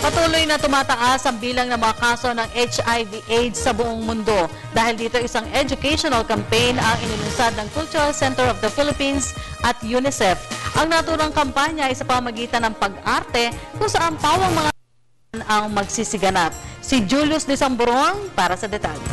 Patuloy na tumataas ang bilang ng mga kaso ng HIV/AIDS sa buong mundo. Dahil dito isang educational campaign ang inilunsad ng Cultural Center of the Philippines at UNICEF. Ang naturang kampanya ay sa pamamagitan ng pag-arte kung saan pawang mga ang magsisiganap. Si Julius de Samborong para sa detalye.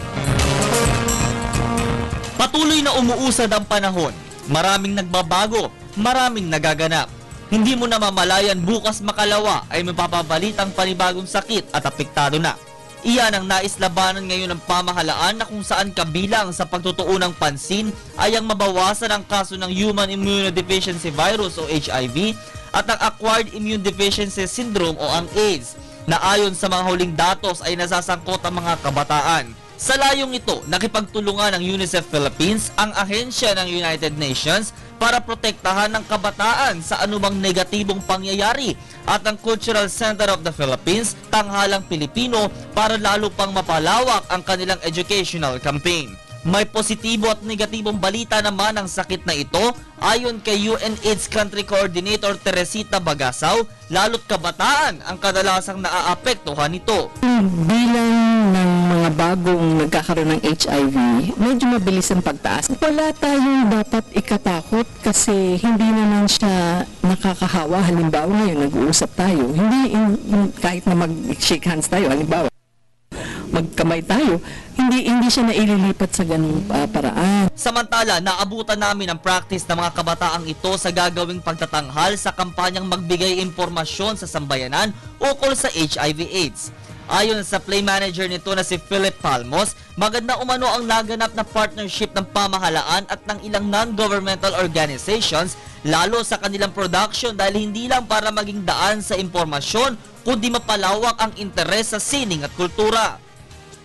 Patuloy na umuusad ang panahon. Maraming nagbabago, maraming nagaganap. Hindi mo na mamalayan bukas makalawa ay mapapabalitang panibagong sakit at apektado na. Iyan ang nais labanan ngayon ng pamahalaan na kung saan kabilang sa pagtutuon ng pansin ay ang mabawasan ang kaso ng Human Immunodeficiency Virus o HIV at ang Acquired Immune Deficiency Syndrome o ang AIDS na ayon sa mga huling datos ay nasasangkot ang mga kabataan. Sa layong ito, nakipagtulungan ng UNICEF Philippines, ang ahensya ng United Nations para protektahan ng kabataan sa anumang negatibong pangyayari at ang Cultural Center of the Philippines, Tanghalang Pilipino para lalo pang mapalawak ang kanilang educational campaign. May positibo at negatibong balita naman ang sakit na ito ayon kay UNAIDS Country Coordinator Teresita Bagasaw, lalo't kabataan ang kadalasang naaapektuhan nito. Bilang ng mga bagong nagkakaroon ng HIV, medyo mabilis ang pagtaas. Wala tayong dapat ikatakot kasi hindi naman siya nakakahawa. Halimbawa ngayon, nag-uusap tayo. Hindi kahit na mag-shake hands tayo, halimbawa, magkamay tayo, hindi siya naililipat sa ganung paraan. Samantala, naabutan namin ang practice ng mga kabataang ito sa gagawing pagtatanghal sa kampanyang magbigay impormasyon sa sambayanan ukol sa HIV/AIDS. Ayon sa play manager nito na si Philip Palmos, maganda umano ang naganap na partnership ng pamahalaan at ng ilang non-governmental organizations lalo sa kanilang production dahil hindi lang para maging daan sa impormasyon kundi mapalawak ang interes sa sining at kultura.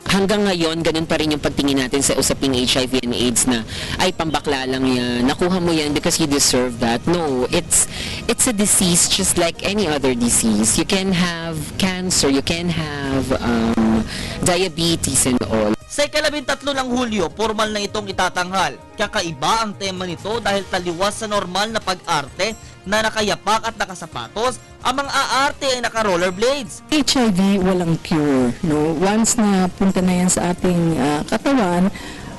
Hanggang ngayon, ganun pa rin yung pagtingin natin sa usaping HIV and AIDS na ay pambakla lang yan, nakuha mo yan because you deserve that. No, it's a disease just like any other disease. You can have cancer, you can have diabetes and all. Sa ika-13 ng Hulyo, formal na itong itatanghal. Kakaiba ang tema nito dahil taliwas sa normal na pag-arte na nakayapak at nakasapatos, ang mga aarte ay naka-rollerblades. HIV walang cure. No? Once na punta na yan sa ating katawan,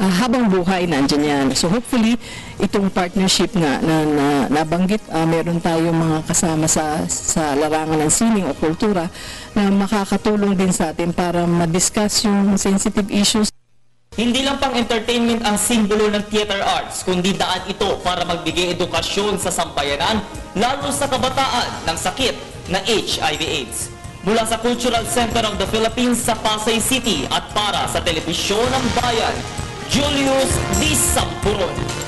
habang buhay nandiyan yan. So hopefully, itong partnership nga na nabanggit, meron tayong mga kasama sa larangan ng sining o kultura na makakatulong din sa atin para ma-discuss yung sensitive issues. Hindi lang pang entertainment ang simbolo ng theater arts, kundi daan ito para magbigay edukasyon sa sambayanan, lalo sa kabataan ng sakit na HIV/AIDS. Mula sa Cultural Center of the Philippines sa Pasay City at para sa Telebisyon ng Bayan, Julius D. Samborong.